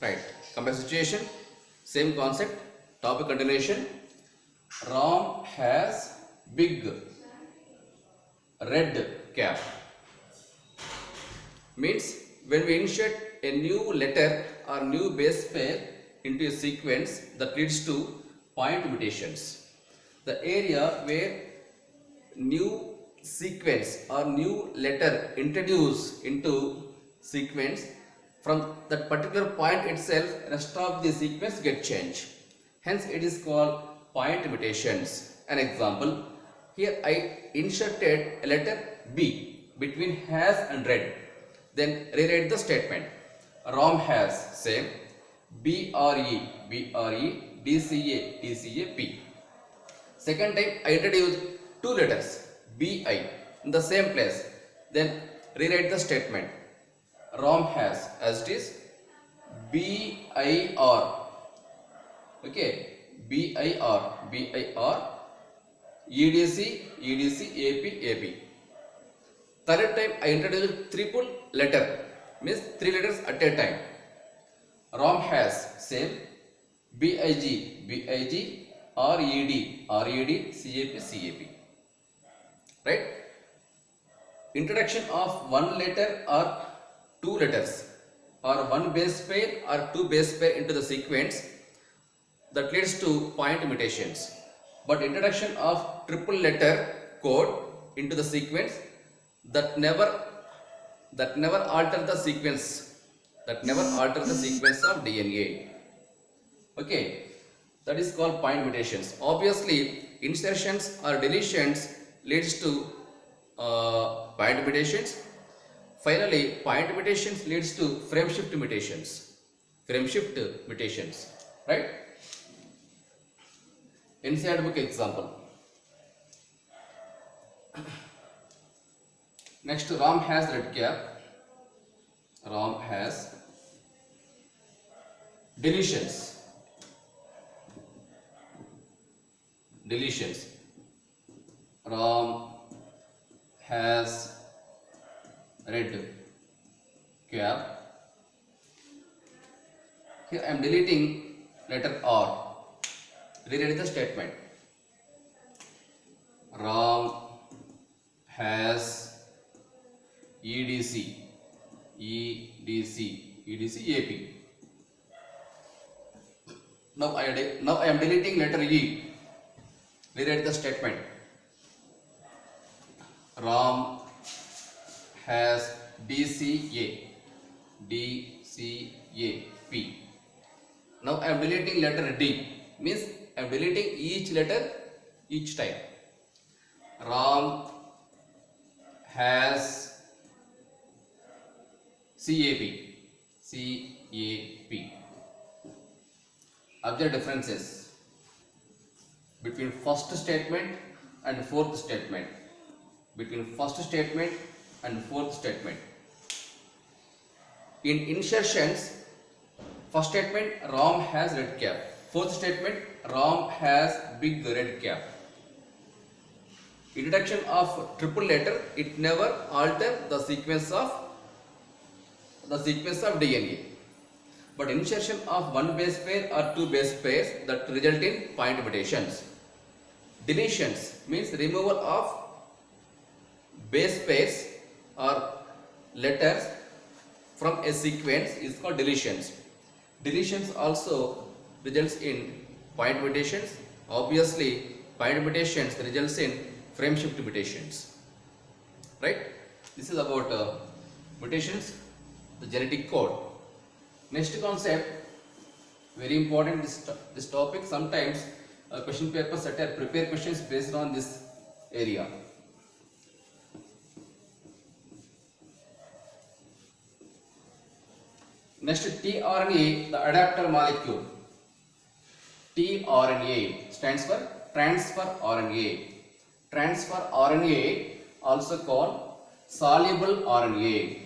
Right. Compare situation. Same concept. Topic continuation. Ram has big red cap. Means when we insert a new letter or new base pair into a sequence that leads to point mutations. The area where new sequence or new letter introduced into sequence, from that particular point itself rest of the sequence get changed. Hence it is called point mutations. An example, here I inserted a letter B between has and red. Then rewrite the statement. Ram has, same, BRE DCA P. Second time I introduce two letters BI in the same place. Then rewrite the statement. Ram has as it is BIR. Okay, BIR EDC AP. Third time I introduce triple letter, means three letters at a time. Ram has, same, BIG RED CAP. Right? Introduction of one letter or two letters or one base pair or two base pair into the sequence that leads to point mutations. But introduction of triple letter code into the sequence that never alter the sequence of DNA. Okay, that is called point mutations. Obviously, insertions or deletions leads to point mutations. Finally, point mutations leads to frame shift mutations. Right? NCERT book example. Next, Ram has red cap. Ram has deletions. Ram has red cap. Here I am deleting letter R. Rewrite the statement. Ram has EDC AP. Now I am deleting letter E. Rewrite the statement. Ram has DCA P. Now I am deleting letter D. Means I am deleting each letter each time. Ram has CAP. Observe differences between first statement and fourth statement. In insertions, first statement Ram has red cap. Fourth statement Ram has big red cap. Introduction of triple letter, it never alter the sequence of DNA. But insertion of one base pair or two base pairs that result in point mutations. Deletions means removal of base pairs or letters from a sequence is called deletions. Deletions also results in point mutations. Obviously, point mutations results in frame shift mutations. Right? This is about mutations, the genetic code. Next concept, very important this topic. Sometimes question paper setter prepare questions based on this area. Next, tRNA, the adapter molecule. tRNA stands for transfer RNA. Transfer RNA, also called soluble RNA.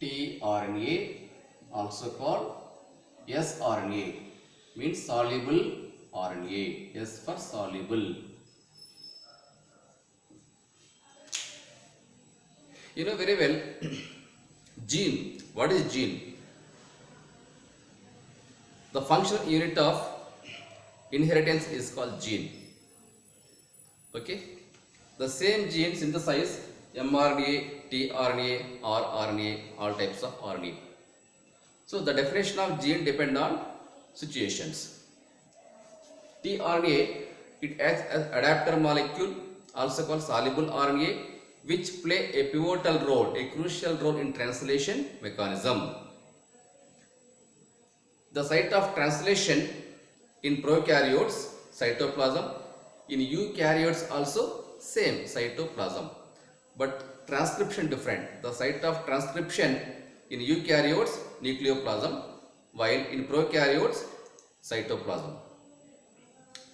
tRNA, also called sRNA, means soluble RNA. S for soluble. You know very well, gene. What is gene? The functional unit of inheritance is called gene. Okay. The same gene synthesize mRNA, tRNA, rRNA, all types of RNA. So the definition of gene depend on situations. tRNA, it acts as adapter molecule, also called soluble RNA, which play a pivotal role, a crucial role in translation mechanism. The site of translation in prokaryotes, cytoplasm, in eukaryotes also same cytoplasm, but transcription different. The site of transcription in eukaryotes, nucleoplasm, while in prokaryotes, cytoplasm.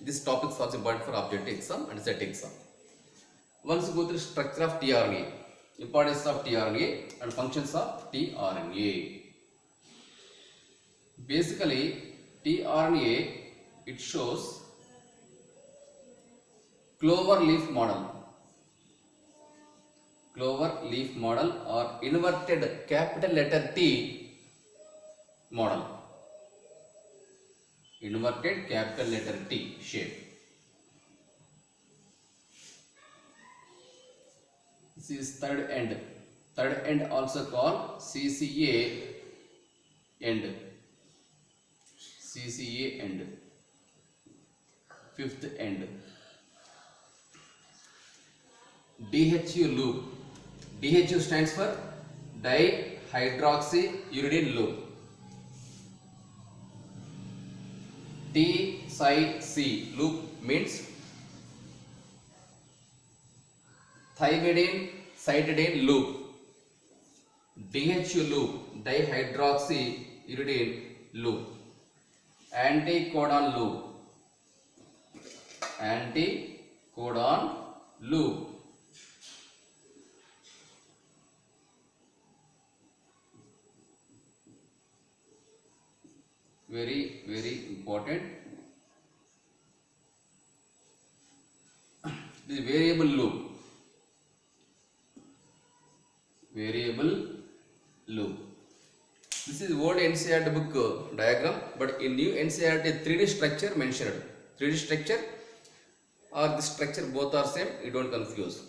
This topic is also important for objective exam and set exam. Once you go through structure of tRNA, importance of tRNA and functions of tRNA. Basically, tRNA, it shows clover leaf model. Clover leaf model or inverted capital letter T model. Inverted capital letter T shape. This is third end. Third end also called CCA end. CCA end. Fifth end. DHU loop. DHU stands for dihydroxyuridine loop. T-Psi-C loop means thymidine cytidine loop. DHU loop, dihydroxyuridine loop. Anticodon loop. Anticodon loop. Very, very important. This variable loop. Variable loop. This is old NCERT book diagram, but in new NCERT 3D structure mentioned. 3D structure or this structure both are same, you don't confuse.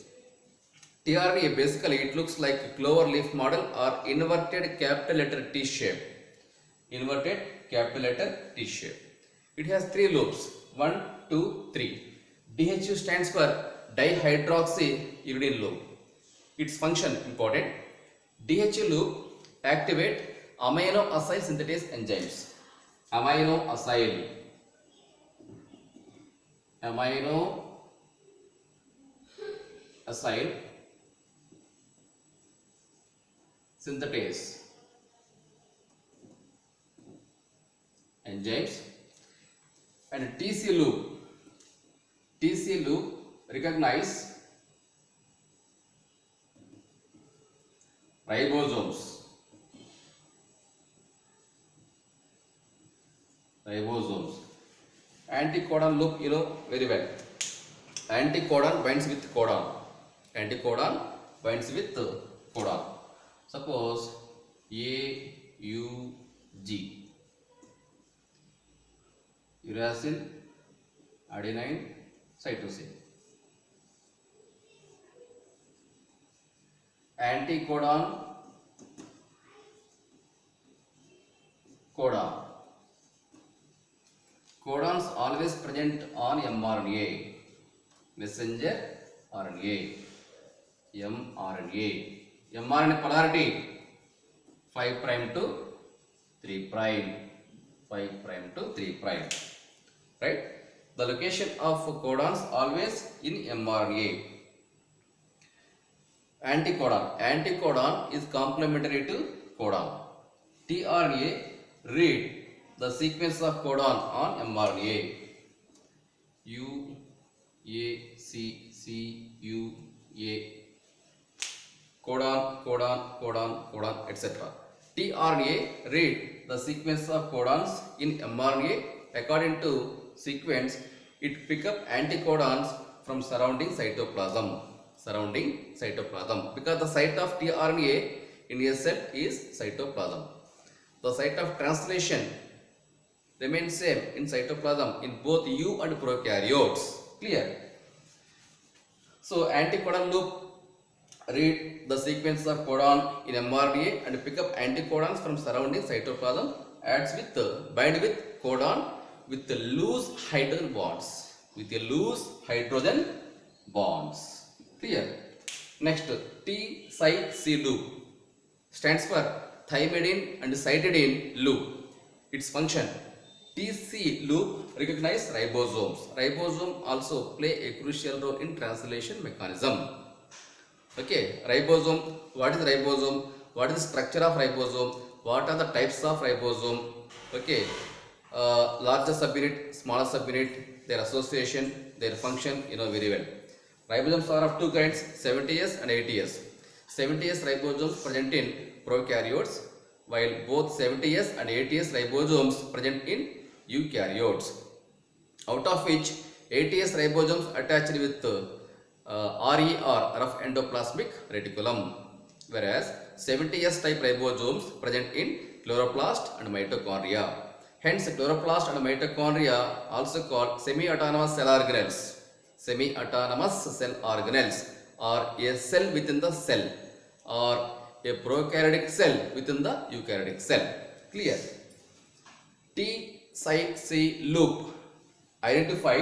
tRNA basically it looks like a clover leaf model or inverted capital letter T shape. Inverted capital letter T shape. It has 3 loops. 1, 2, 3. DHU stands for dihydroxyuridine loop. Its function important. DHU loop activate amino acyl synthetase enzymes. Amino acyl synthetase enzymes. And TC loop recognize ribosomes. Anticodon loop, you know very well. Anticodon binds with codon. Anticodon binds with codon. Suppose AUG. Uracil, adenine, cytosine. Anticodon, codon. Codons always present on mRNA, messenger RNA, mRNA. mRNA polarity 5' to 3', 5' to 3'. Right? The location of codons always in mRNA. Anticodon is complementary to codon. tRNA read the sequence of codon on mRNA. U, A, C, C, U, A. Codon, etc. tRNA read the sequence of codons in mRNA. According to sequence, it pick up anticodons from surrounding cytoplasm. surrounding cytoplasm, because the site of tRNA in a cell is cytoplasm. The site of translation remains same in cytoplasm in both eu and prokaryotes. Clear? So anticodon loop, read the sequence of codon in mRNA and pick up anticodons from surrounding cytoplasm, adds with bind with codon with the loose hydrogen bonds. With a loose hydrogen bonds. Clear? Next, T-Cy-C loop stands for thymidine and cytidine loop. Its function: TC loop recognize ribosomes. Ribosome also play a crucial role in translation mechanism. Okay, ribosome. What is ribosome? What is the structure of ribosome? What are the types of ribosome? Okay, larger subunit, smaller subunit, their association, their function, you know very well. Ribosomes are of two kinds, 70S and 80S. 70S ribosomes present in prokaryotes, while both 70S and 80S ribosomes present in eukaryotes. Out of which 80S ribosomes attached with RER, rough endoplasmic reticulum, whereas 70S type ribosomes present in chloroplast and mitochondria. Hence, chloroplast and mitochondria also called semi-autonomous cell organelles. Semi-autonomous cell organelles are a cell within the cell or a prokaryotic cell within the eukaryotic cell. Clear? T-Cy-C loop identify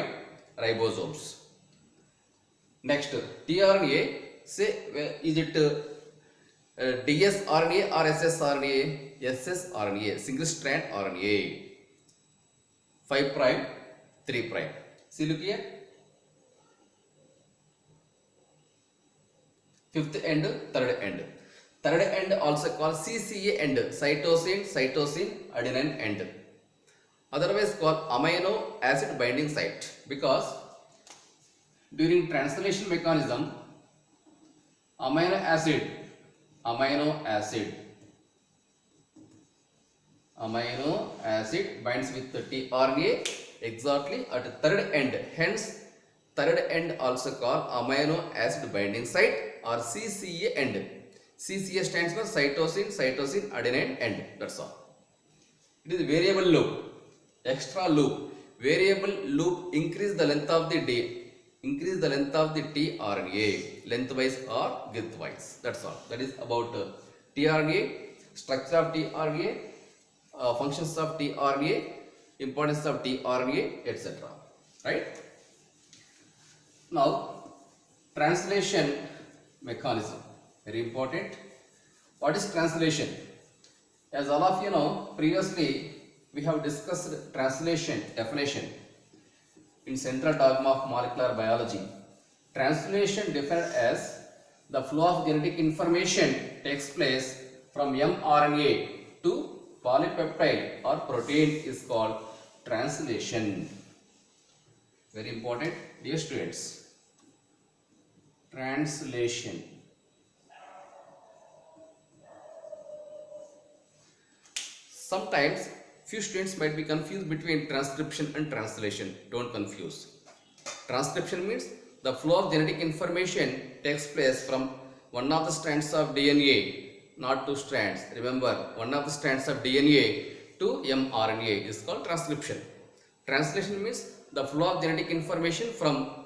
ribosomes. Next, tRNA, say is it dsRNA or ssRNA? ssRNA, single strand RNA. 5 prime, 3 prime. See, look here. Fifth end, third end. Third end also called CCA end, cytosine, adenine end. Otherwise called amino acid binding site, because during translation mechanism, amino acid binds with the tRNA exactly at third end. Hence, third end also called amino acid binding site or CCA end. CCA stands for cytosine, adenine end. That's all. It is variable loop, extra loop. Variable loop increase the length of the tRNA, lengthwise or widthwise. That's all. That is about tRNA, structure of tRNA, functions of tRNA, importance of tRNA, etc. Right? Now, translation mechanism, very important. What is translation? As all of you know, previously we have discussed translation definition in central dogma of molecular biology. Translation defined as the flow of genetic information takes place from mRNA to polypeptide or protein is called translation. Very important, dear students. Translation. Sometimes few students might be confused between transcription and translation. Don't confuse. Transcription means the flow of genetic information takes place from one of the strands of DNA, not two strands. Remember, one of the strands of DNA to mRNA is called transcription. Translation means the flow of genetic information from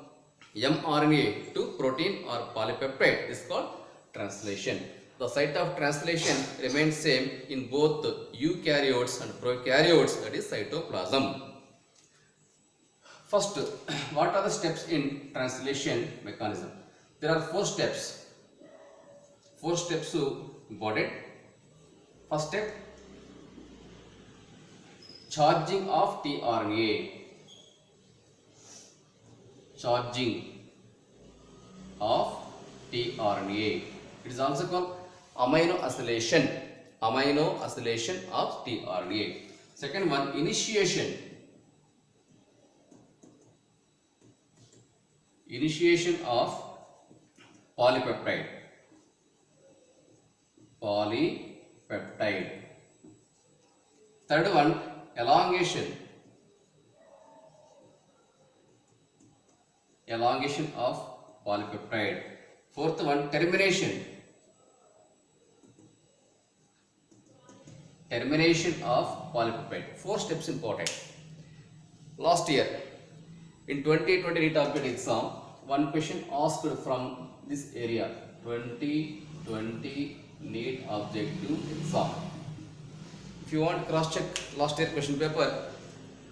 mRNA to protein or polypeptide is called translation. The site of translation remains same in both eukaryotes and prokaryotes, that is cytoplasm. First, what are the steps in translation mechanism? There are 4 steps. 4 steps important. First step, charging of tRNA. Charging of tRNA. It is also called amino acylation of tRNA. Second one, initiation of polypeptide. Third one, elongation of polypeptide. Fourth one, termination. Termination of polypeptide. 4 steps important. Last year in 2020 NEET object exam, one question asked from this area. 2020 NEET objective exam. If you want cross check last year question paper,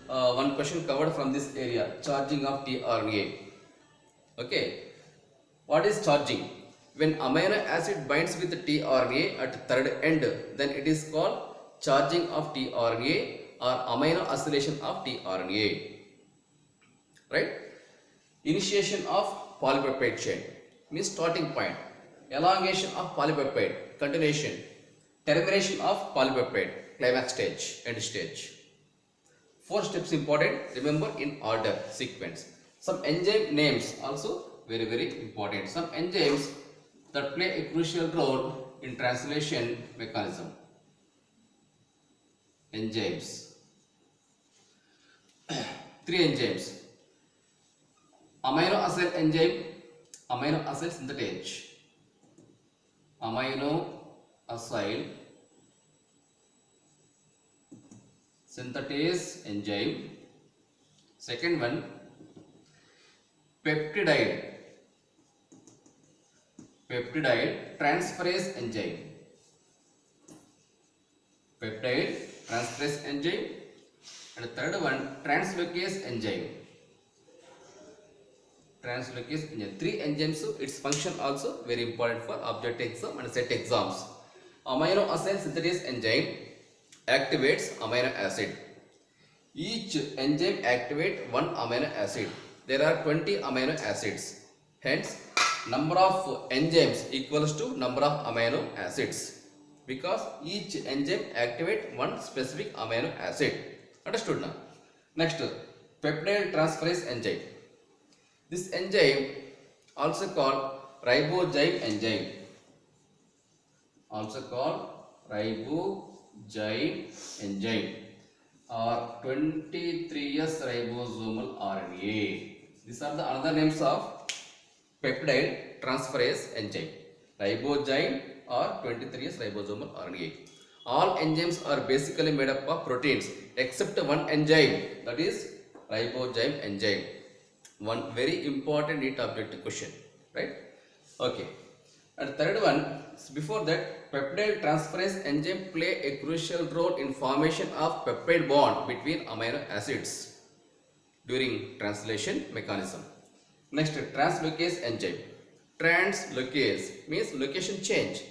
one question covered from this area, charging of tRNA. Okay, what is charging? When amino acid binds with tRNA at third end, then it is called charging of tRNA or amino acylation of tRNA. Right? Initiation of polypeptide chain means starting point, elongation of polypeptide, continuation, termination of polypeptide, climax stage, end stage. 4 steps important, remember in order, sequence. Some enzyme names also very important. Some enzymes that play a crucial role in translation mechanism. Enzymes. 3 enzymes. Amino acyl enzyme, amino acyl synthetase. Amino acyl synthetase enzyme. Second one, peptide transferase enzyme. Peptide transferase enzyme. And the third one, translocase enzyme. Translocase enzyme. 3 enzymes, its function also very important for objective exam and set exams. Amino acyl synthetase enzyme activates amino acid. Each enzyme activates 1 amino acid. There are 20 amino acids. Hence, number of enzymes equals to number of amino acids, because each enzyme activates 1 specific amino acid. Understood now? Next, peptide transferase enzyme. This enzyme also called ribozyme enzyme. Also called ribozyme enzyme or 23S ribosomal RNA. These are the other names of peptide transferase enzyme, ribozyme or 23S ribosomal RNA. All enzymes are basically made up of proteins except one enzyme, that is ribozyme enzyme. One very important NEET objective question, right? Okay. And third one, before that, peptide transferase enzyme play a crucial role in formation of peptide bond between amino acids during translation mechanism. Next, translocase enzyme. Translocase means location change.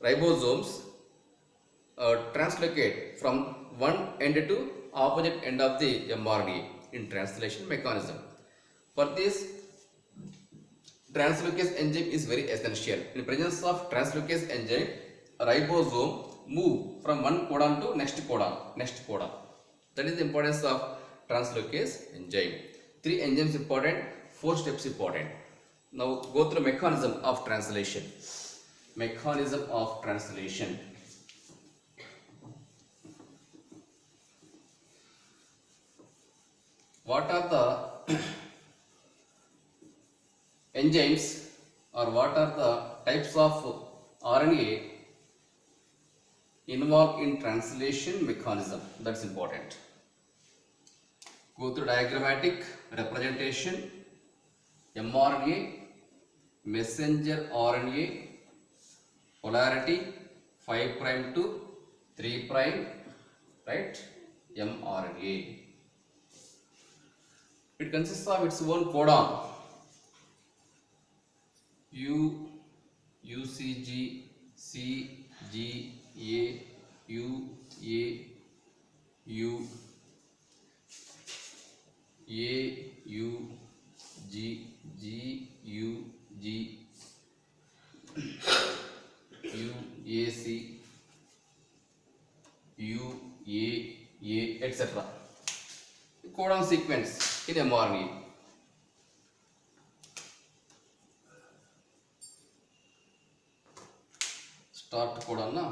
Ribosomes translocate from one end to opposite end of the mRNA in translation mechanism. For this, translocase enzyme is very essential. In presence of translocase enzyme, ribosome move from one codon to next codon. That is the importance of translocase enzyme. 3 enzymes important, 4 steps important. Now go through mechanism of translation. Mechanism of translation. What are the enzymes or what are the types of RNA involved in translation mechanism? That's important. Go through diagrammatic representation. mRNA, messenger RNA, polarity 5' to 3', right? mRNA. It consists of its own codon. UCG, CGA, UAU, AUG, GUG, UAC, UAA, etc. Codon sequence in mRNA. Start codon na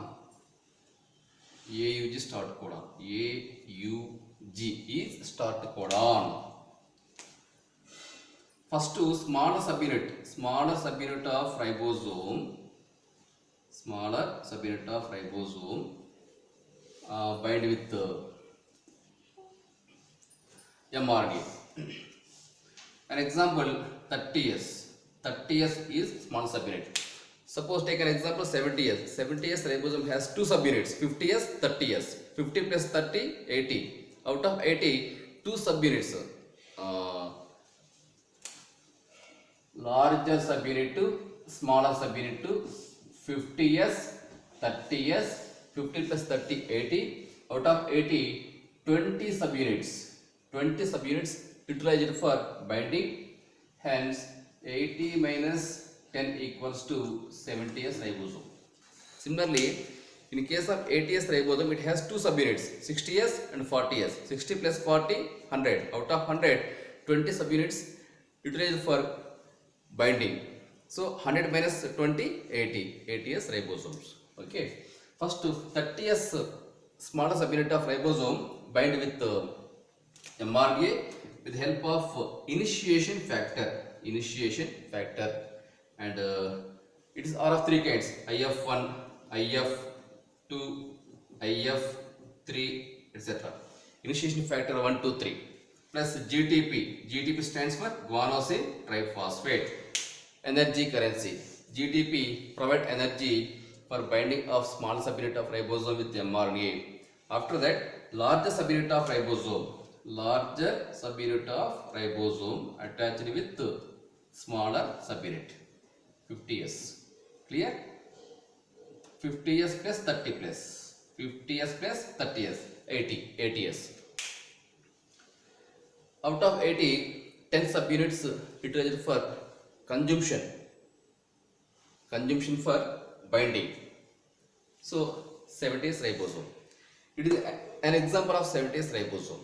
AUG start codon. AUG is start codon. First to smaller subunit of ribosome, bind with mRNA. An example 30S. 30S is small subunit. Suppose take an example 70S. 70S ribosome has two subunits, 50S, 30S. 50 plus 30, 80. Out of 80, two subunits. Larger subunit to smaller subunit to 50S, 30S, 50 plus 30, 80. Out of 80, 20 subunits. 20 subunits utilized for binding. Hence, 80 minus 10 equals to 70S ribosome. Similarly, in case of 80S ribosome, it has two subunits, 60S and 40S. 60 plus 40, 100. Out of 100, 20 subunits utilized for binding. So, 100 minus 20, 80. 80S ribosomes. Okay. First, 30S smaller subunit of ribosome bind with mRNA with help of initiation factor. And it is R of three kinds: IF1, IF2, IF3, etc. Initiation factor 1, 2, 3 plus GTP. GTP stands for guanosine triphosphate. Energy currency. GTP provide energy for binding of small subunit of ribosome with mRNA. After that, larger subunit of ribosome attached with smaller subunit, 50S. Clear? 50S plus 30 plus 50S plus 30S, 80S. Out of 80, 10 subunits utilized for consumption for binding. So 70S ribosome. It is an example of 70S ribosome.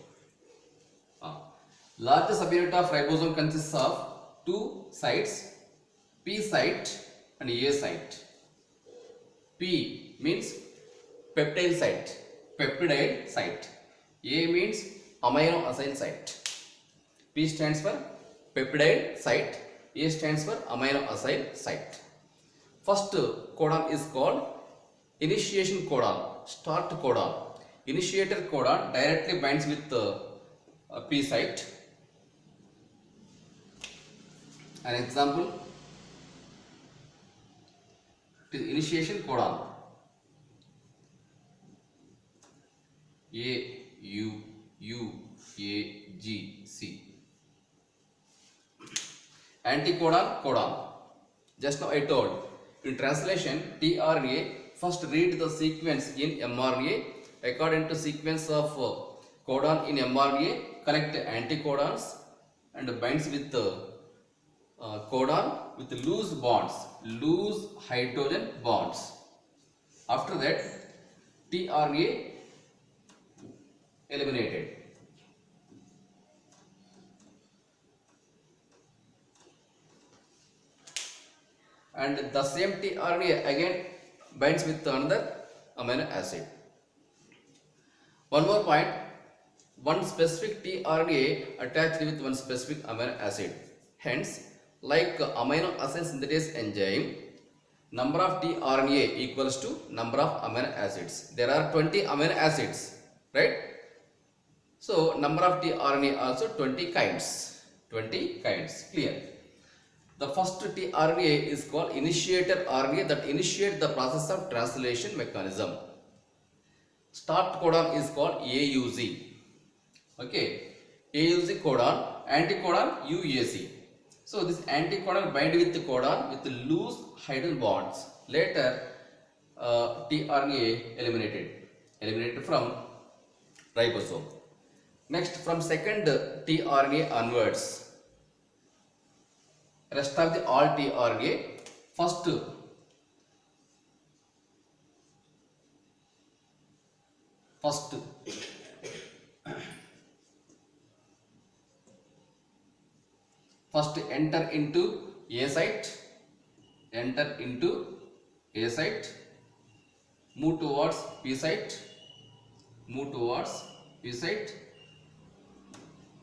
Larger subunit of ribosome consists of two sites, P site and A site. P means peptide site. A means amino acyl site. P stands for peptide site. A stands for amino acyl site. First codon is called initiation codon, start codon. Initiator codon directly binds with P site. An example, it is initiation codon AUUAGC. Anticodon. Just now I told. In translation, tRNA first read the sequence in mRNA. According to sequence of codon in mRNA, collect anticodons and binds with codon with loose hydrogen bonds. After that, tRNA eliminated. And the same tRNA again binds with another amino acid. One more point, one specific tRNA attached with one specific amino acid. Hence, like amino acid synthase enzyme, number of tRNA equals to number of amino acids. There are 20 amino acids, right? So, number of tRNA also 20 kinds. Clear? The first tRNA is called initiator RNA that initiate the process of translation mechanism. Start codon is called AUG. Okay, AUG codon, anticodon UAC. So this anticodon bind with the codon with the loose hydrogen bonds. Later, tRNA eliminated from ribosome. Next, from second tRNA onwards, rest of the all tRNA, first enter into A site, move towards P site,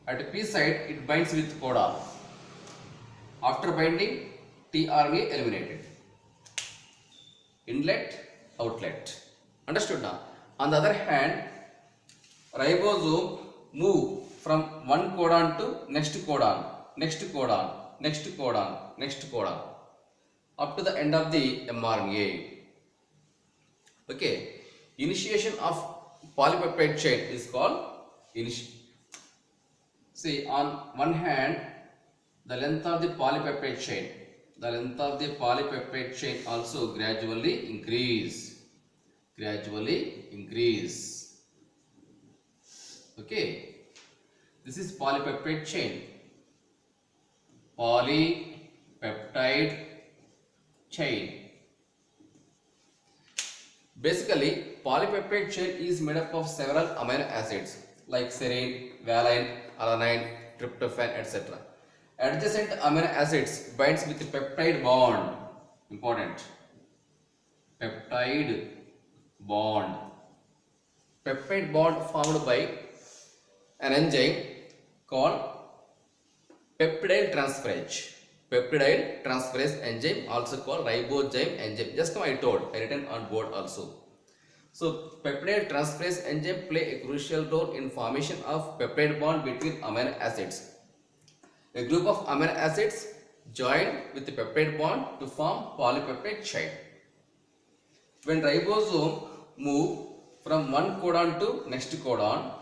At P site it binds with codon. After binding, tRNA eliminated. Inlet, outlet. Understood now? On the other hand, ribosome move from one codon to next codon, next codon, next codon, next codon, up to the end of the mRNA. Okay, initiation of polypeptide chain is called initiation. See, on one hand, the length of the polypeptide chain, also gradually increase. Okay, this is polypeptide chain. Polypeptide chain. Basically, polypeptide chain is made up of several amino acids like serine, valine, alanine, tryptophan, etc. Adjacent amino acids binds with the peptide bond. Important. Peptide bond. Peptide bond formed by an enzyme called peptidyl transferase. Peptidyl transferase enzyme, also called ribozyme enzyme. Just now I told, I written on board also. So peptidyl transferase enzyme play a crucial role in formation of peptide bond between amino acids. A group of amino acids join with the peptide bond to form polypeptide chain. When ribosome move from one codon to next codon,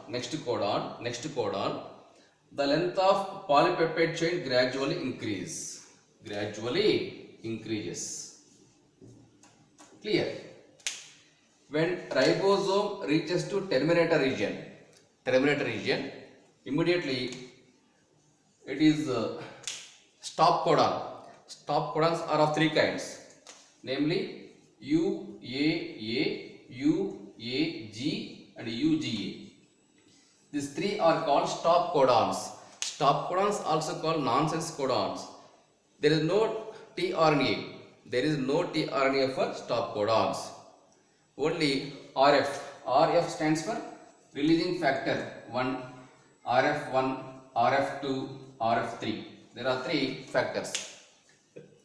the length of polypeptide chain gradually increases. Clear? When ribosome reaches to terminator region, immediately it is stop codon. Stop codons are of three kinds, namely UAA, UAG and UGA. These three are called stop codons. Stop codons also called nonsense codons. There is no tRNA for stop codons. Only RF. RF stands for releasing factor 1, RF1, RF2, RF3. There are three factors.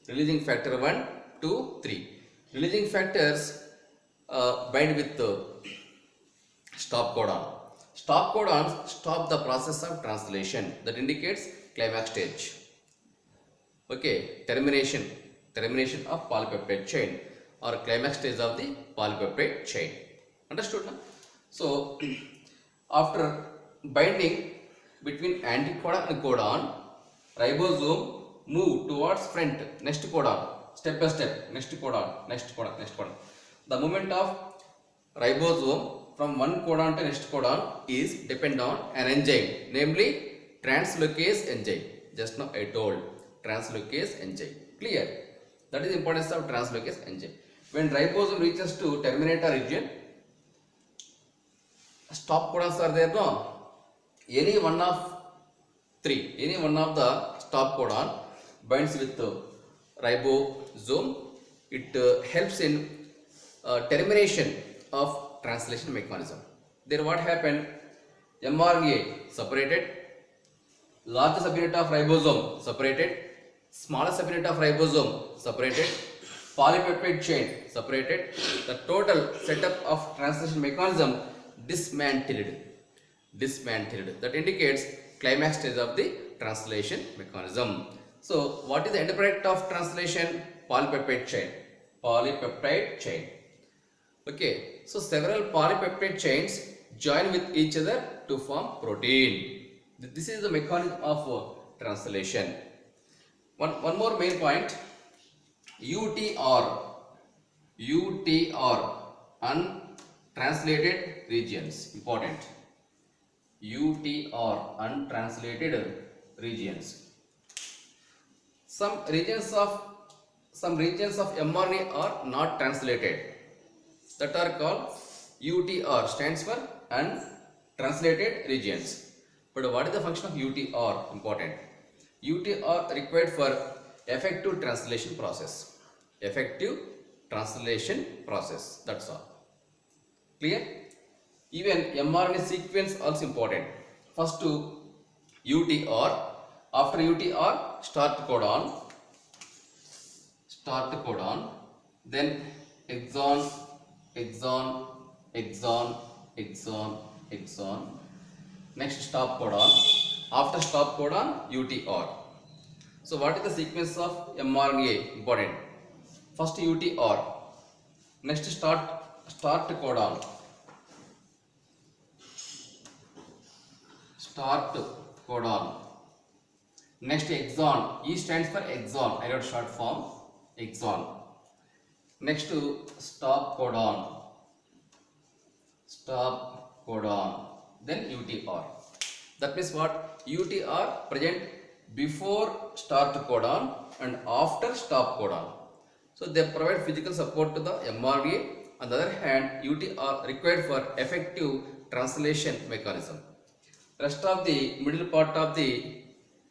Releasing factor 1, 2, 3. Releasing factors bind with the stop codon. Stop codons stop the process of translation. That indicates climax stage. Okay, termination of polypeptide chain or climax stage of the polypeptide chain. Understood now? So after binding between anticodon and codon, ribosome move towards front, next codon, step by step, next codon. The movement of ribosome from one codon to next codon is depend on an enzyme, namely translocase enzyme. Just now I told, translocase enzyme. Clear? That is the importance of translocase enzyme. When ribosome reaches to terminator region, stop codons are there, no? Any one of the stop codon binds with the ribosome. It helps in termination of translation mechanism. Then what happened? mRNA separated, large subunit of ribosome separated, smaller subunit of ribosome separated, polypeptide chain separated. The total setup of translation mechanism dismantled. That indicates climax stage of the translation mechanism. So what is the end product of translation? Polypeptide chain. Okay, so several polypeptide chains join with each other to form protein. This is the mechanism of translation. One more main point, UTR, untranslated regions, important. UTR, untranslated regions. Some regions of mRNA are not translated, that are called UTR, stands for untranslated regions. But what is the function of UTR? Important. UTR required for effective translation process. That's all. Clear? Even mRNA sequence also important. First to UTR. After UTR, start codon. start codon, then exon, exon, exon, exon, exon. Next stop codon. After stop codon, UTR. So what is the sequence of mRNA? Important. First UTR. Next start codon. Start codon. Next exon. E stands for exon. I wrote short form. Exon. Next to stop codon. Stop codon. Then UTR. That means what? UTR present before start codon and after stop codon. So they provide physical support to the mRNA. On the other hand, UTR required for effective translation mechanism. Rest of the middle part of the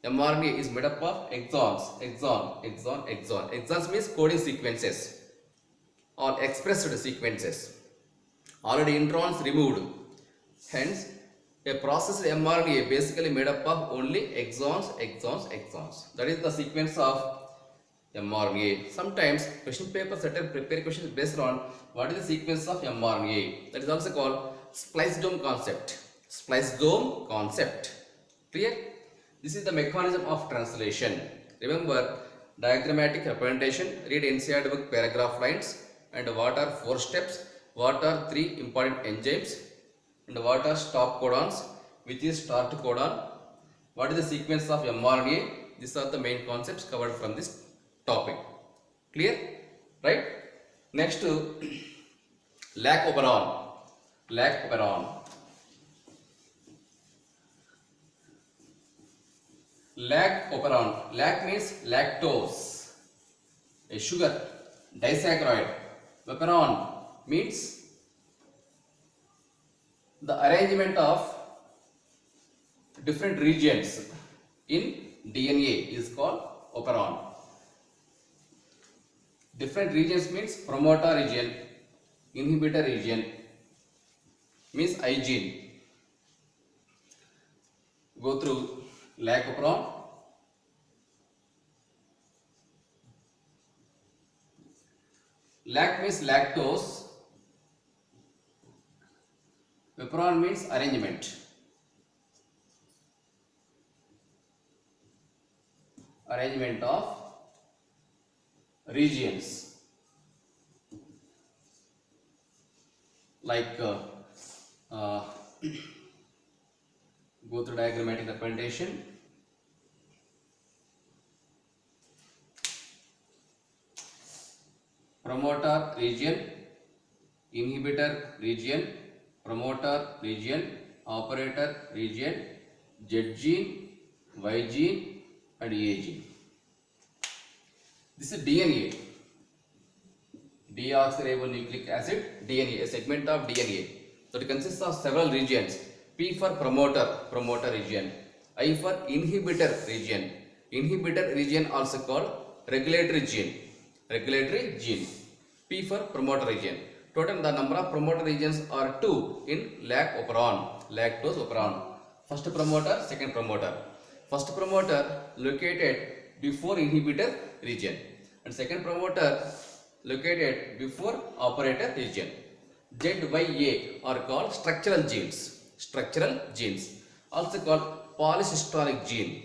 mRNA is made up of exons. Exons means coding sequences or expressed sequences. Already introns removed. Hence, a processed mRNA basically made up of only exons. That is the sequence of mRNA. Sometimes question papers prepare questions based on what is the sequence of mRNA. That is also called spliceosome concept. Spliceosome concept. Clear? This is the mechanism of translation. Remember diagrammatic representation. Read NCERT book paragraph lines and what are 4 steps. What are 3 important enzymes and what are stop codons, which is start codon, what is the sequence of mRNA. These are the main concepts covered from this topic. Clear? Right? Next to lac operon. Lac operon. Lac operon. Lac means lactose, a sugar, disaccharide. Operon means the arrangement of different regions in DNA is called operon. Different regions means promoter region, inhibitor region, means I gene. Go through lac operon. Lac means lactose. Operon means arrangement. Arrangement of regions. Like go through diagrammatic representation. Promoter region, inhibitor region, promoter region, operator region, Z gene, Y gene and A gene. This is DNA. Deoxyribonucleic acid, DNA, a segment of DNA. So it consists of several regions. P for promoter region. I for inhibitor region. Inhibitor region also called regulatory gene. P for promoter region. Total the number of promoter regions are 2 in lac operon, lactose operon. First promoter, second promoter. First promoter located before inhibitor region and second promoter located before operator region. Z, Y, A are called structural genes. Also called polycystonic gene.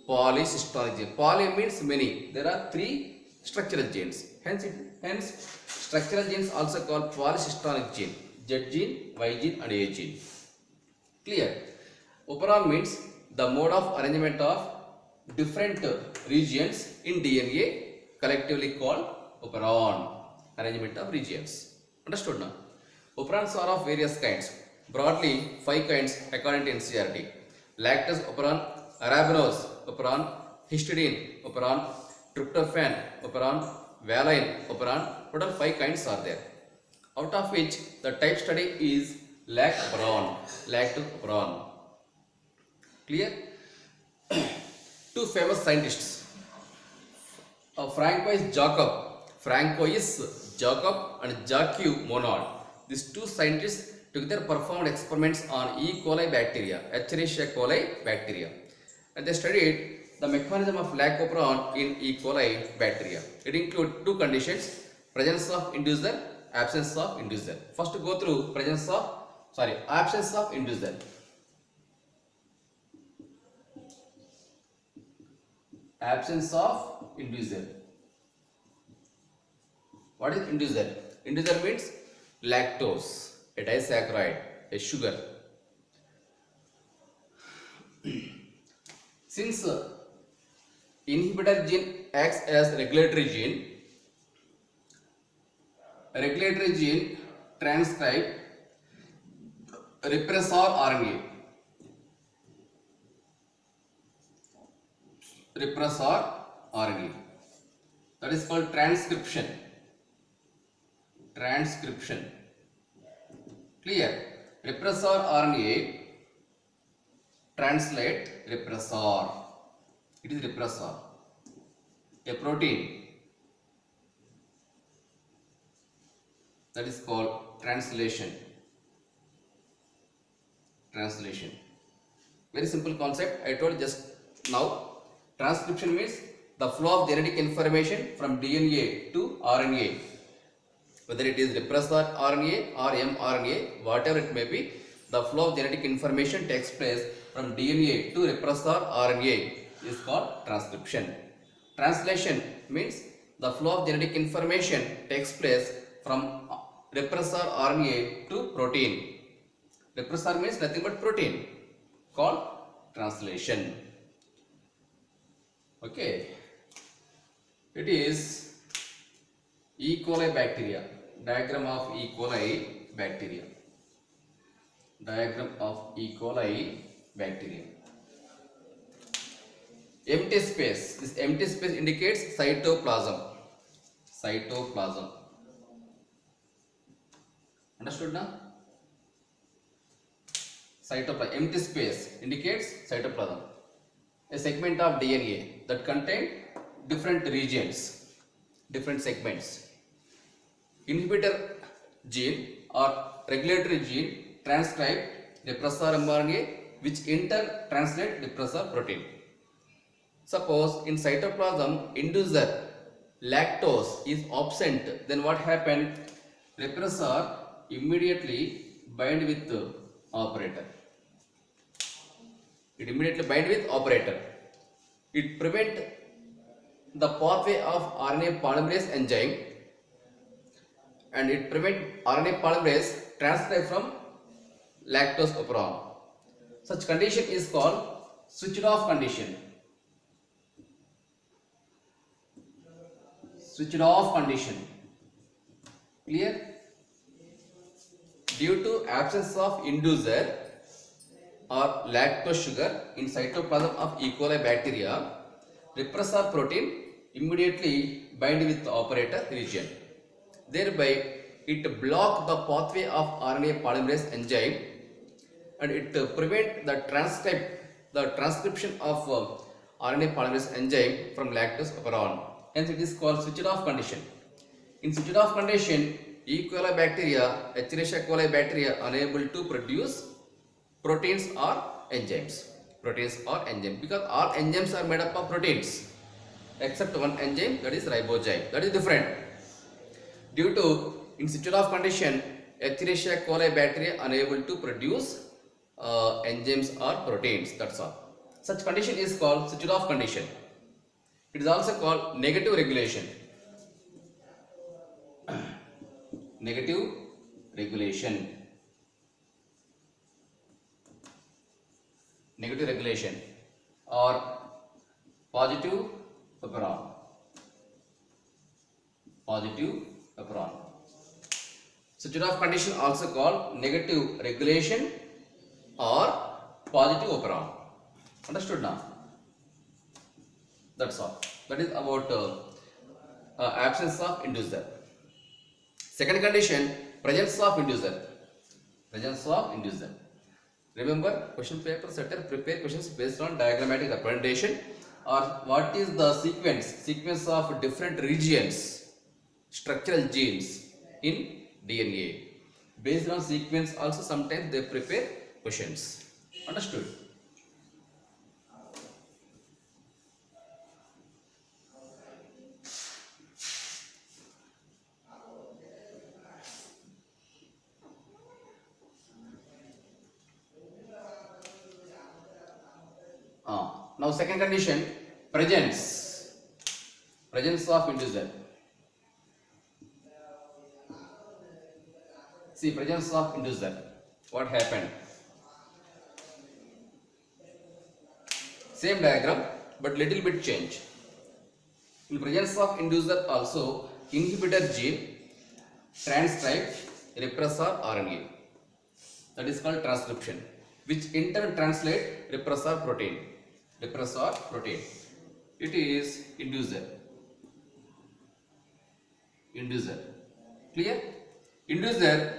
Poly means many. There are 3 structural genes. Hence structural genes also called polycystonic gene. Z gene, Y gene and A gene. Clear? Operon means the mode of arrangement of different regions in DNA, collectively called operon. Arrangement of regions. Understood now? Operons are of various kinds. Broadly 5 kinds according to NCERT. Lactose operon, arabinose operon, histidine operon, tryptophan operon, valine operon. Total 5 kinds are there. Out of which the type study is lac operon, lactose operon. Clear? 2 famous scientists. Francois Jacob and Jacques Monod. These 2 scientists together performed experiments on E. coli bacteria, Escherichia coli bacteria, and they studied the mechanism of lack operon in E. coli bacteria. It includes two conditions: presence of inducer, absence of inducer. First go through absence of inducer. Absence of inducer. What is inducer? Inducer means lactose, a disaccharide, a sugar. Since inhibitor gene acts as regulatory gene transcribe repressor RNA. That is called transcription. Clear? Repressor RNA translate repressor. It is repressor. A protein, that is called translation. Very simple concept. I told just now. Transcription means the flow of genetic information from DNA to RNA. Whether it is repressor RNA or mRNA, whatever it may be, the flow of genetic information takes place from DNA to repressor RNA is called transcription. Translation means the flow of genetic information takes place from repressor RNA to protein. Repressor means nothing but protein, called translation. Okay, it is E. coli bacteria. Diagram of E. coli bacteria. Empty space. This empty space indicates cytoplasm. Understood now? Cytoplasm. Empty space indicates cytoplasm. A segment of DNA that contain different regions, different segments. Inhibitor gene or regulatory gene transcribe repressor mRNA, which in turn translate repressor protein. Suppose in cytoplasm inducer lactose is absent, then what happened? Repressor immediately bind with the operator. It prevent the pathway of RNA polymerase enzyme, and it prevent RNA polymerase transcribe from lactose operon. Such condition is called switched off condition. Clear? Due to absence of inducer or lactose sugar in cytoplasm of E. coli bacteria, repressor protein immediately bind with the operator region. Thereby, it block the pathway of RNA polymerase enzyme, and it prevent the transcription of RNA polymerase enzyme from lactose operon. Hence, it is called switched off condition. In switched off condition, E. coli bacteria, Echerichia coli bacteria unable to produce proteins or enzymes. Because all enzymes are made up of proteins except one enzyme, that is ribozyme. That is different. Due to in switched off condition, Echerichia coli bacteria unable to produce enzymes or proteins. That's all. Such condition is called switched off condition. It is also called negative regulation. Negative regulation or positive operon. Switched off condition also called negative regulation or positive operon. Understood now? That's all. That is about absence of inducer. Second condition, presence of inducer. Remember, question paper setter prepare questions based on diagrammatic representation, or what is the sequence of different regions, structural genes in DNA. Based on sequence also sometimes they prepare questions. Understood? Now second condition, presence of inducer. See, presence of inducer. What happened? Same diagram, but little bit change. In presence of inducer also, inhibitor gene transcribe repressor RNA. That is called transcription, which in turn translate repressor protein. It is inducer. Clear? Inducer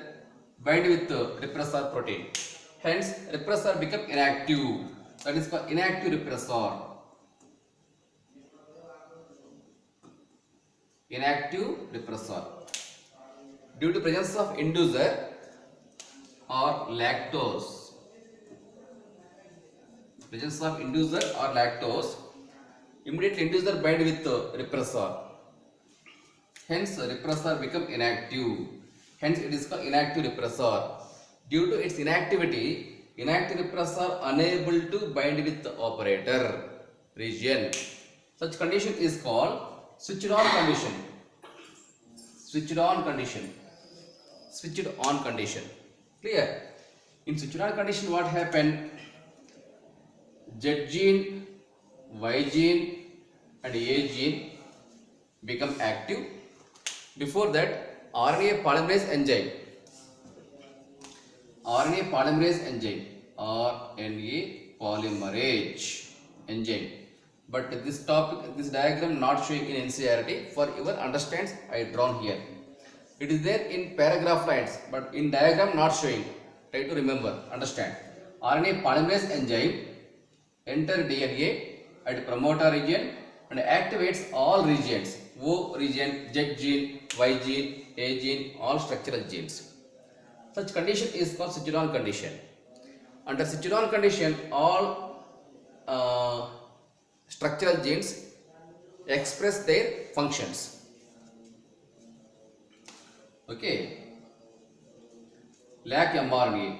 bind with the repressor protein. Hence, repressor become inactive. That is called inactive repressor. Due to presence of inducer or lactose. Immediately inducer bind with the repressor. Hence, repressor become inactive. Hence, it is called inactive repressor. Due to its inactivity, inactive repressor unable to bind with the operator region. Such condition is called switched on condition. Clear? In switched on condition, what happened? Z gene, Y gene and A gene become active. Before that, RNA polymerase enzyme, but this diagram not showing in NCERT. For your understanding, I drawn here. It is there in paragraph lines, but in diagram not showing. Try to remember, understand. RNA polymerase enzyme enter DNA at promoter region and activates all regions, O region, Z gene, Y gene, A gene, all structural genes. Such condition is called switched on condition. Under switched on condition, all structural genes express their functions. Okay. Lac mRNA,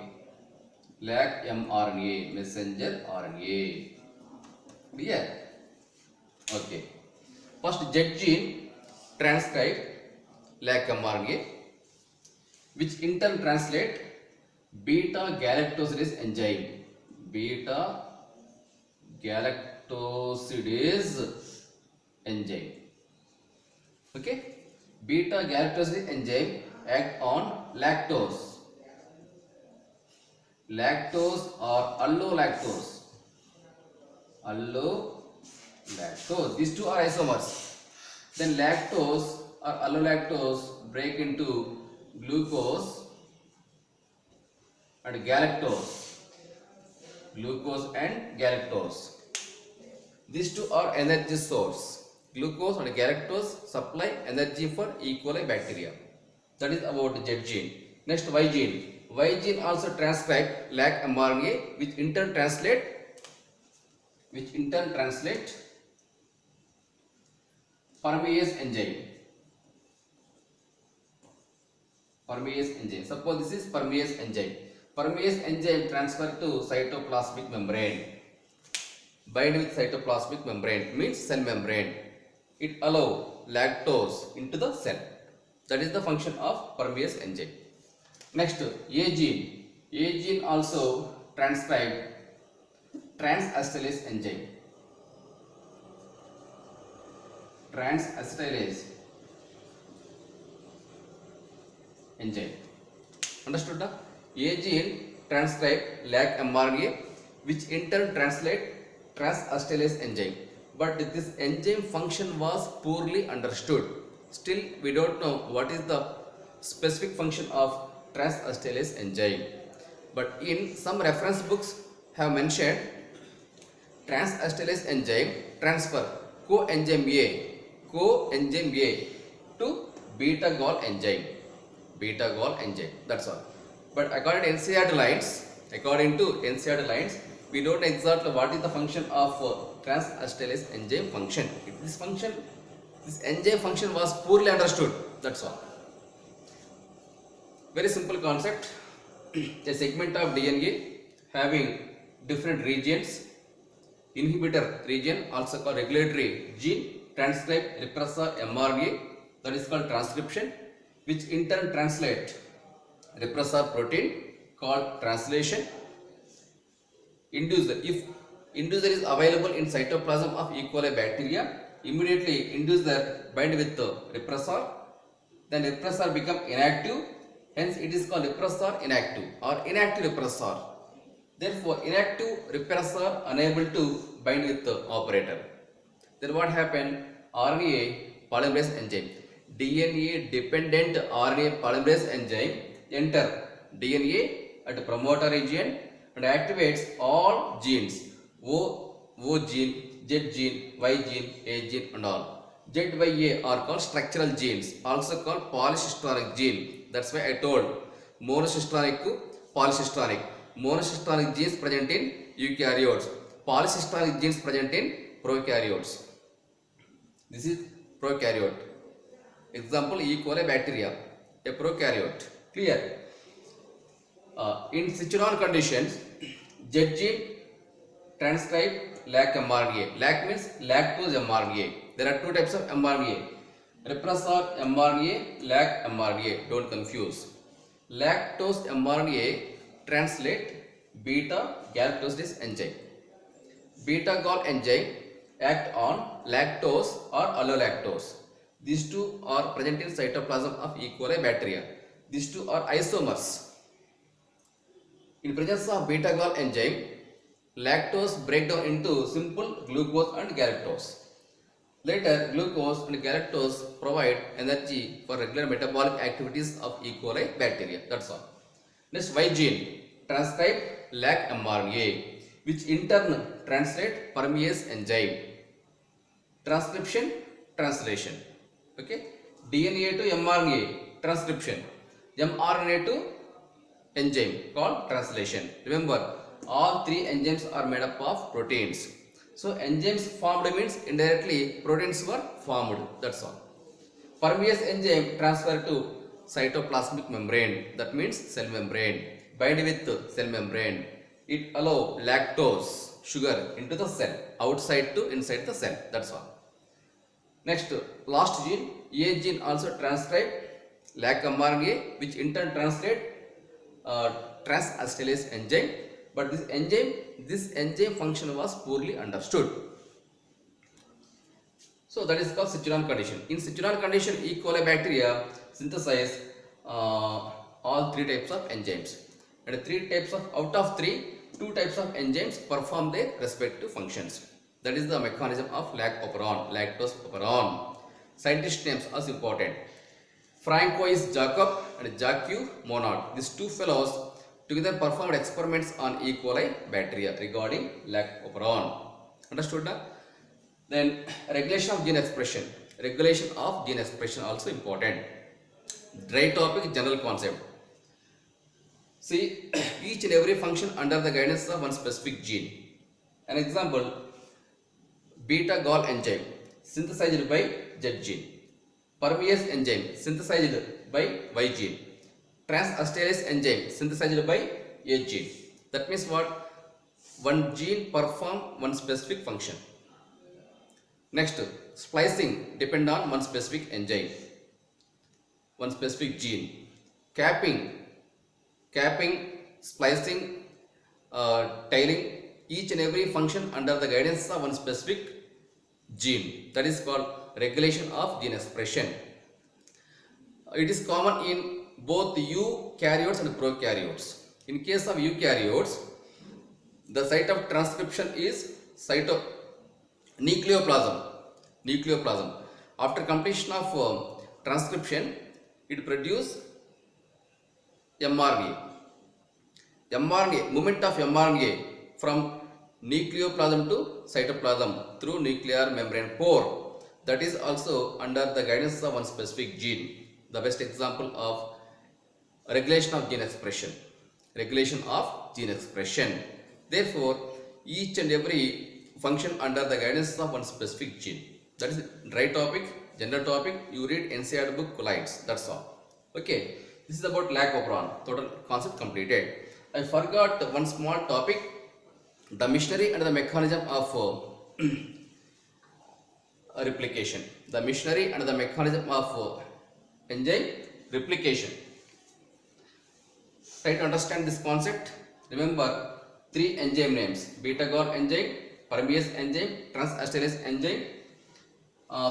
messenger RNA. Clear? Okay. First, Z gene transcribe lac mRNA, which in turn translate beta galactosidase enzyme. Okay. Beta galactosidase enzyme act on lactose or allolactose. These two are isomers. Then lactose or allolactose break into glucose and galactose. These two are energy source. Glucose and galactose supply energy for E. coli bacteria. That is about Z gene. Next, Y gene. Y gene also transcribe lac mRNA, which in turn translate permease enzyme. Suppose this is permease enzyme. Permease enzyme transfer to cytoplasmic membrane. Bind with cytoplasmic membrane means cell membrane. It allow lactose into the cell. That is the function of permease enzyme. Next, A gene. A gene also transcribe transacetylase enzyme. Understood? A gene transcribe lac mRNA, which in turn translate transacetylase enzyme. But this enzyme function was poorly understood. Still, we don't know what is the specific function of transacetylase enzyme. But in some reference books have mentioned transacetylase enzyme transfer coenzyme A to beta gall enzyme. That's all. But according to NCERT lines, we don't know exactly what is the function of transacetylase enzyme function. This enzyme function was poorly understood. That's all. Very simple concept. A segment of DNA having different regions inhibitor region, also called regulatory gene, transcribe repressor mRNA, that is called transcription, which in turn translate repressor protein called translation. Inducer, if inducer is available in cytoplasm of E. coli bacteria, immediately inducer bind with the repressor, then repressor become inactive, hence it is called repressor inactive or inactive repressor. Therefore inactive repressor unable to bind with the operator. Then what happened? RNA polymerase enzyme, DNA dependent RNA polymerase enzyme enter DNA at promoter region and activates all genes, O gene, Z gene, Y gene, A gene and all. Z, Y, A are called structural genes, also called polycystic gene. That's why I told monocystic, polycystic. Monocystic genes present in eukaryotes, polycystic genes present in prokaryotes. This is prokaryote. Example, E. coli bacteria, a prokaryote. Clear? In Synchrone conditions, Z gene transcribe lac mRNA. Lac means lactose mRNA. There are two types of mRNA: repressor mRNA, lac mRNA. Don't confuse. Lactose mRNA translate beta galactosidase enzyme. Beta gal enzyme act on lactose or allolactose. These two are present in cytoplasm of E. coli bacteria. These two are isomers. In presence of beta gal enzyme, lactose break down into simple glucose and galactose. Later, glucose and galactose provide energy for regular metabolic activities of E. coli bacteria. That's all. Next, Y gene transcribe lac mRNA, which in turn translate permease enzyme. Transcription, translation. Okay. DNA to mRNA, transcription. mRNA to enzyme called translation. Remember, all three enzymes are made up of proteins. So enzymes formed means indirectly proteins were formed. That's all. Permease enzyme transfer to cytoplasmic membrane, that means cell membrane, bind with cell membrane. It allow lactose, sugar into the cell, outside to inside the cell. That's all. Next, last gene, A gene also transcribe lac mRNA, which in turn translate transacetylase enzyme. But this enzyme function was poorly understood. So that is called Synchrone condition. In Synchrone condition, E. coli bacteria synthesize all three types of enzymes, and out of three, two types of enzymes perform their respective functions. That is the mechanism of lac operon, lactose operon. Scientist names are important. Francois Jacob and Jacques Monod. These two fellows together performed experiments on E. coli bacteria regarding lac operon. Understood? Then regulation of gene expression. Regulation of gene expression also important. Dry topic, general concept. See, each and every function under the guidance of one specific gene. An example, beta gal enzyme synthesized by Z gene. Permease enzyme synthesized by Y gene. Transacetylase enzyme synthesized by A gene. That means what? One gene perform one specific function. Next, splicing depend on one specific enzyme, one specific gene. Capping, splicing, tailing, each and every function under the guidance of one specific gene. That is called regulation of gene expression. It is common in both eukaryotes and prokaryotes. In case of eukaryotes, the site of transcription is nucleoplasm. After completion of transcription, it produces mRNA. Movement of mRNA from nucleoplasm to cytoplasm through nuclear membrane pore. That is also under the guidance of one specific gene. The best example of regulation of gene expression. Therefore, each and every function under the guidance of one specific gene. That is dry topic, general topic. You read NCERT book collides. That's all. Okay. This is about lac operon. Total concept completed. I forgot one small topic. The machinery and the mechanism of replication. The machinery and the mechanism of enzyme replication. Try to understand this concept. Remember three enzyme names: beta-Gall enzyme, permease enzyme, trans-acetylase enzyme,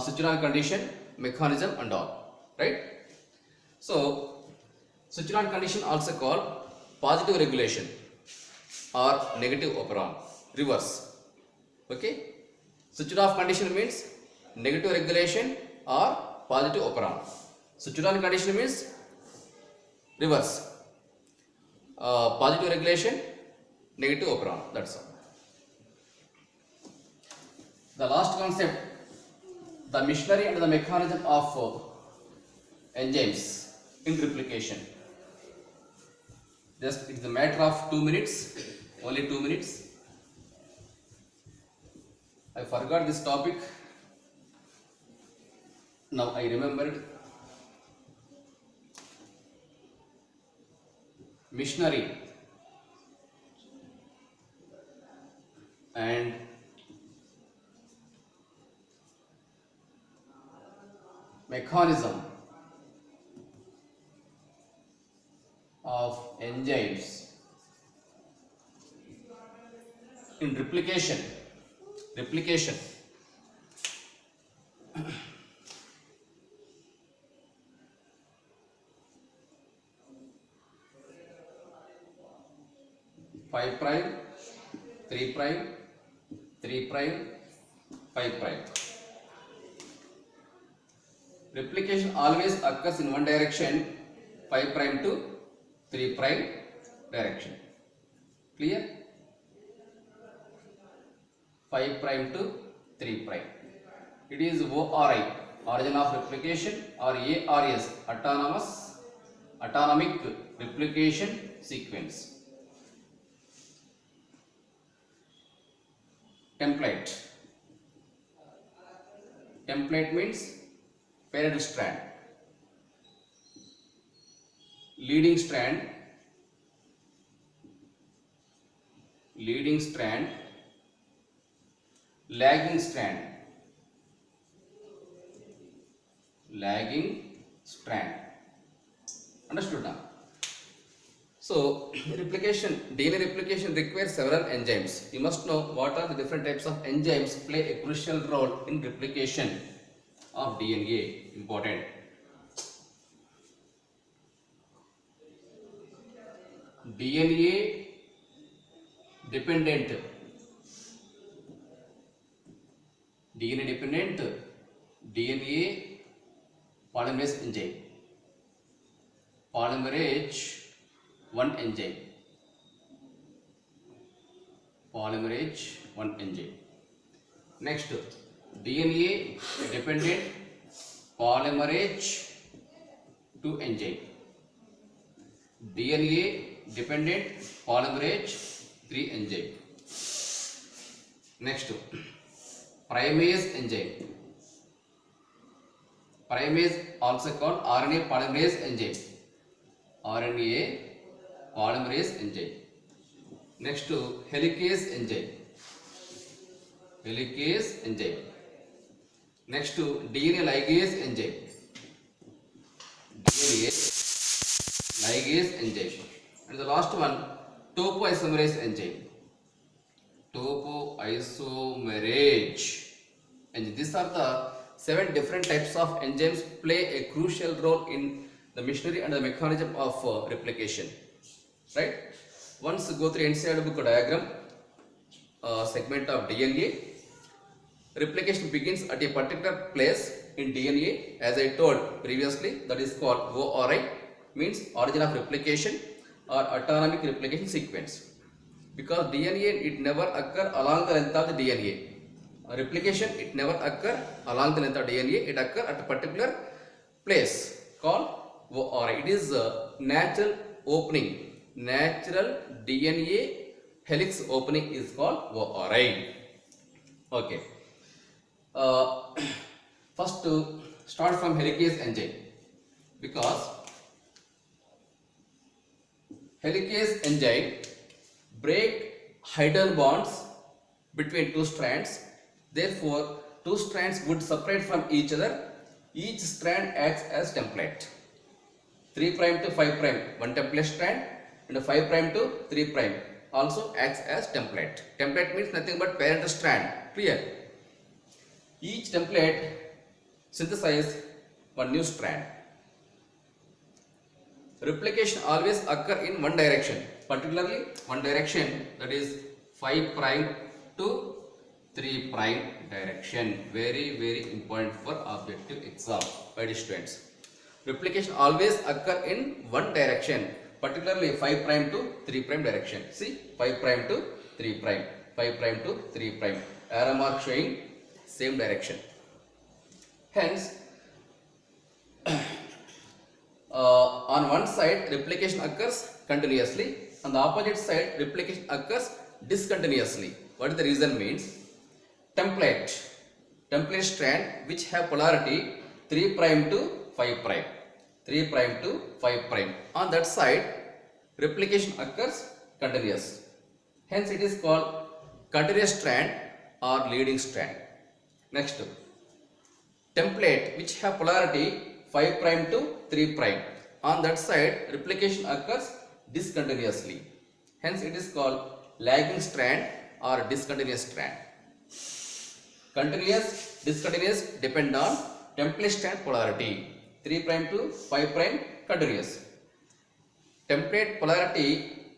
switch on condition, mechanism and all. Right? So switch on condition also called positive regulation or negative operon, reverse. Okay? Switch off condition means negative regulation or positive operon. Switch on condition means reverse. Positive regulation, negative operon. That's all. The last concept, the machinery and the mechanism of enzymes in replication. Just it's a matter of 2 minutes, only 2 minutes. I forgot this topic. Now I remembered. Machinery and mechanism of enzymes in replication. Replication. Five prime, 3 prime, 3 prime, 5 prime. Replication always occurs in one direction, 5 prime to 3 prime direction. Clear? 5 prime to 3 prime. It is ORI, origin of replication, or ARS, atomic replication sequence. Template. Template means parent strand, leading strand, lagging strand, lagging strand. Understood now? So replication, DNA replication requires several enzymes. You must know what are the different types of enzymes play a crucial role in replication of DNA. Important. DNA dependent DNA polymerase enzyme, polymerase 1 enzyme, polymerase 1 enzyme. Next, DNA dependent polymerase 2 enzyme, DNA dependent polymerase 3 enzyme. Next, primase enzyme, primase also called RNA polymerase enzyme, RNA polymerase enzyme. Next to helicase enzyme, Next to DNA ligase enzyme, and the last one topoisomerase enzyme, and these are the 7 different types of enzymes play a crucial role in the machinery and the mechanism of replication. Right? Once go through NCERT book diagram, segment of DNA. Replication begins at a particular place in DNA, as I told previously, that is called ORI, means origin of replication or atomic replication sequence. Because DNA, it never occur along the length of the DNA. Replication, it never occur along the length of DNA, it occur at a particular place called ORI. It is a natural opening. Natural DNA helix opening is called ORI. Okay. First to start from helicase enzyme, because helicase enzyme break hydrogen bonds between two strands. Therefore, two strands would separate from each other. Each strand acts as template. 3' to 5', one template strand, and 5' to 3' also acts as template. Template means nothing but parent strand. Clear? Each template synthesizes one new strand. Replication always occur in one direction, particularly one direction, that is 5' to 3' direction. Very important for objective exam, my dear students. Replication always occur in one direction, particularly 5' to 3' direction. See, 5' to 3', 5' to 3'. Arrow mark showing same direction. Hence, on one side replication occurs continuously, on the opposite side replication occurs discontinuously. What is the reason means? Template strand which have polarity 3' to 5', 3' to 5'. On that side replication occurs continuous. Hence it is called continuous strand or leading strand. Next, template which have polarity 5' to 3'. On that side replication occurs discontinuously. Hence it is called lagging strand or discontinuous strand. Continuous, discontinuous depend on template strand polarity. 3' to 5' continuous. Template polarity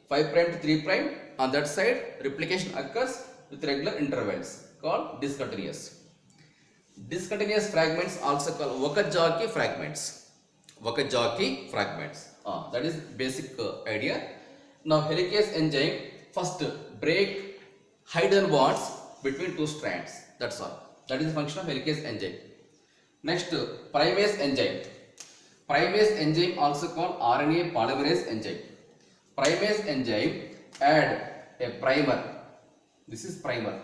5' to 3'. On that side replication occurs with regular intervals called discontinuous. Discontinuous fragments also called Okazaki fragments. Okazaki fragments. That is basic idea. Now helicase enzyme first break hydrogen bonds between two strands. That's all. That is the function of helicase enzyme. Next, primase enzyme. Primase enzyme also called RNA polymerase enzyme. Primase enzyme add a primer. This is primer.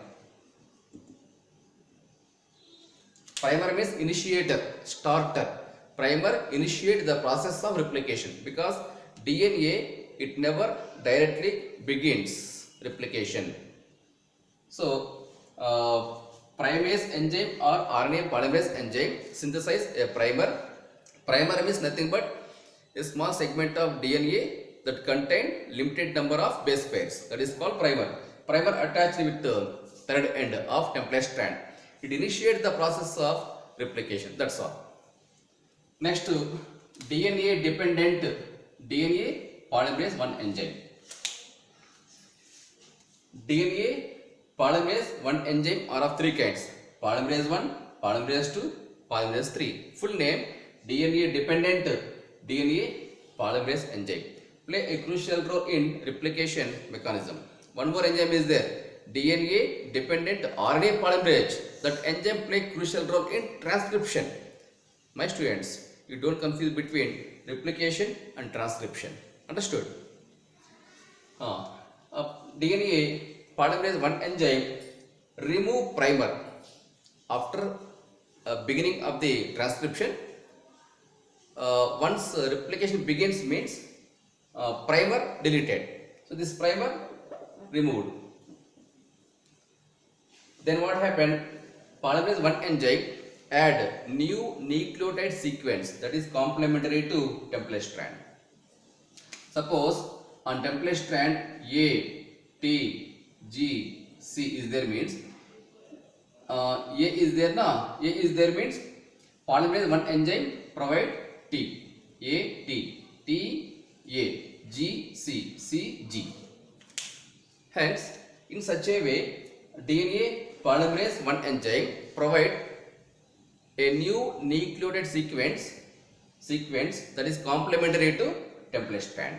Primer means initiator, starter. Primer initiate the process of replication because DNA it never directly begins replication. So primase enzyme or RNA polymerase enzyme synthesize a primer. Primer means nothing but a small segment of DNA that contain limited number of base pairs. That is called primer. Primer attached with the third end of template strand. It initiates the process of replication. That's all. Next, DNA dependent DNA polymerase 1 enzyme. DNA polymerase 1 enzyme are of three kinds: polymerase 1, polymerase 2, polymerase 3. Full name: DNA dependent DNA polymerase enzyme. Play a crucial role in replication mechanism. One more enzyme is there: DNA dependent RNA polymerase. That enzyme play crucial role in transcription. My students, you don't confuse between replication and transcription. Understood? DNA polymerase 1 enzyme remove primer after beginning of the transcription. Once replication begins means primer deleted. So this primer removed. Then what happened? Polymerase 1 enzyme add new nucleotide sequence that is complementary to template strand. Suppose on template strand A, T, G, C is there means A is there na? A is there means polymerase 1 enzyme provide T, A, T, T, A, G, C, C, G. Hence, in such a way, DNA polymerase 1 enzyme provide a new nucleotide sequence that is complementary to template strand.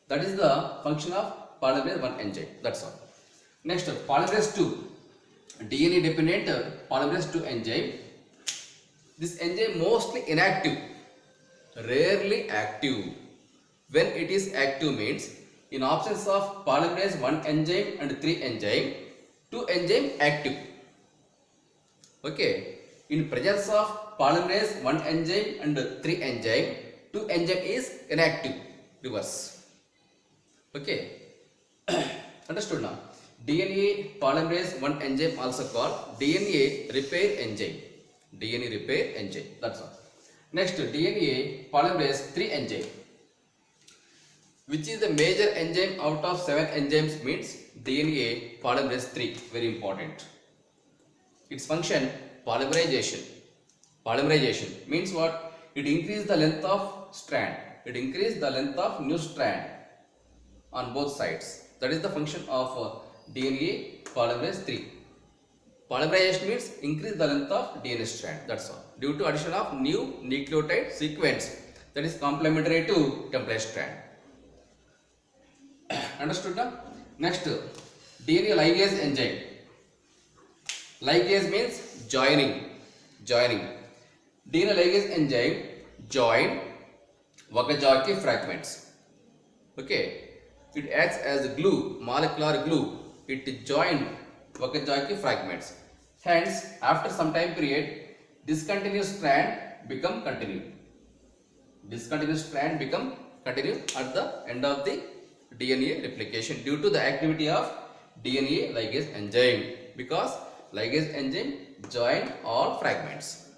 That is the function of polymerase 1 enzyme. That's all. Next, polymerase 2, DNA dependent polymerase 2 enzyme. This enzyme mostly inactive, rarely active. When it is active means in absence of polymerase 1 enzyme and 3 enzyme, 2 enzyme active. Okay. In presence of polymerase 1 enzyme and 3 enzyme, 2 enzyme is inactive, reverse. Okay. Understood now? DNA polymerase 1 enzyme also called DNA repair enzyme. DNA repair enzyme. That's all. Next, DNA polymerase 3 enzyme. Which is the major enzyme out of 7 enzymes means DNA polymerase 3. Very important. Its function polymerization. Polymerization means what? It increases the length of strand. It increases the length of new strand on both sides. That is the function of DNA polymerase 3. Polymerization means increase the length of DNA strand. That's all. Due to addition of new nucleotide sequence that is complementary to template strand. Understood now? Next, DNA ligase enzyme. Ligase means joining. DNA ligase enzyme join Wakajaki fragments. Okay, it acts as glue, molecular glue. It joined Wakajaki fragments. Hence, after some time period, discontinuous strand become continued. Discontinuous strand become continued at the end of the DNA replication due to the activity of DNA ligase enzyme, because ligase enzyme join all fragments.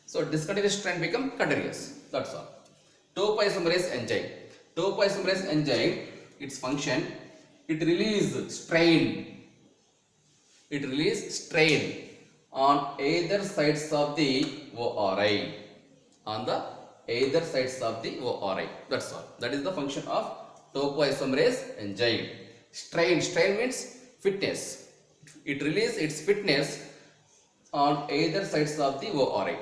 So discontinuous strand become continuous. That's all. Topoisomerase enzyme. Topoisomerase enzyme, its function, it release strain. It release strain on either sides of the ORI. On the either sides of the ORI. That's all. That is the function of topoisomerase enzyme. Strain means fitness. It releases its fitness on either sides of the ORI.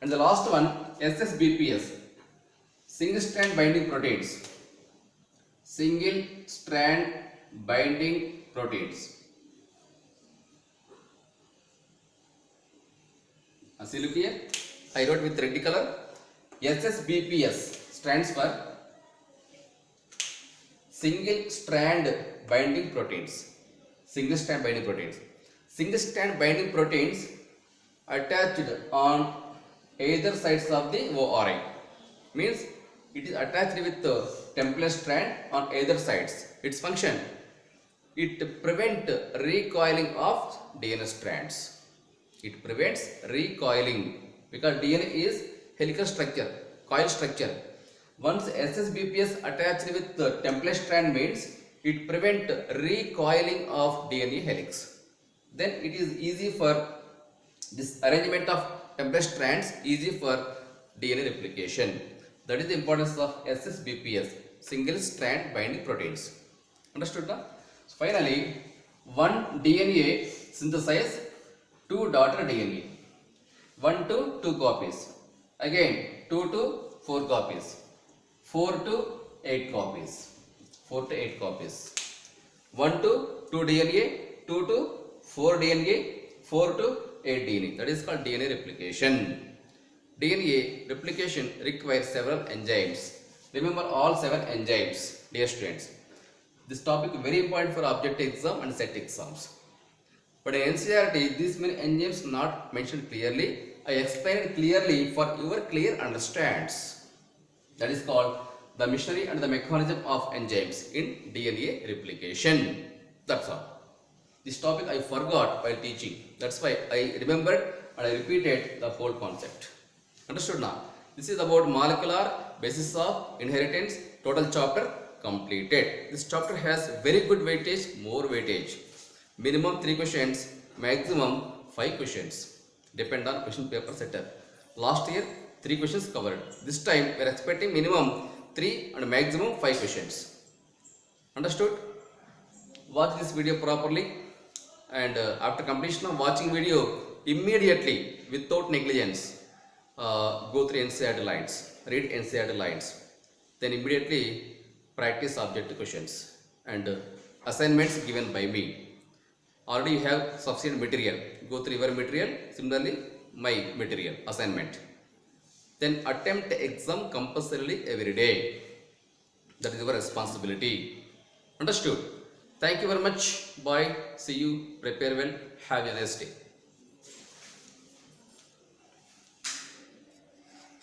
And the last one, SSBPs, single strand binding proteins. Single strand binding proteins. See, look here. I wrote with red color. SSBPs stands for single strand binding proteins. Single strand binding proteins. Single strand binding proteins attached on either sides of the ORI. Means it is attached with the template strand on either sides. Its function, it prevents recoiling of DNA strands. It prevents recoiling because DNA is helical structure, coil structure. Once SSBPs attached with the template strand means it prevents recoiling of DNA helix. Then it is easy for this arrangement of template strands, easy for DNA replication. That is the importance of SSBPs, single strand binding proteins. Understood now? So finally, one DNA synthesize two daughter DNA. 1 to 2 copies. Again 2 to 4 copies. 4 to 8 copies. 4 to 8 copies. 1 to 2 DNA, 2 to 4 DNA, 4 to 8 DNA. That is called DNA replication. DNA replication requires several enzymes. Remember all 7 enzymes, dear students. This topic is very important for objective exam and set exams. But in NCERT, these many enzymes not mentioned clearly. I explained clearly for your clear understands. That is called the machinery and the mechanism of enzymes in DNA replication. That's all. This topic I forgot while teaching. That's why I remembered and I repeated the whole concept. Understood now? This is about molecular basis of inheritance. Total chapter completed. This chapter has very good weightage, more weightage. Minimum 3 questions, maximum 5 questions. Depend on question paper setter. Last year 3 questions covered. This time we are expecting minimum 3 and maximum 5 questions. Understood? Watch this video properly, and after completion of watching video, immediately without negligence go through NCERT lines, read NCERT lines, then immediately practice objective questions and assignments given by me. Already you have sufficient material. Go through your material, similarly my material assignment. Then attempt exam compulsorily every day. That is your responsibility. Understood? Thank you very much. Bye. See you. Prepare well. Have a nice day.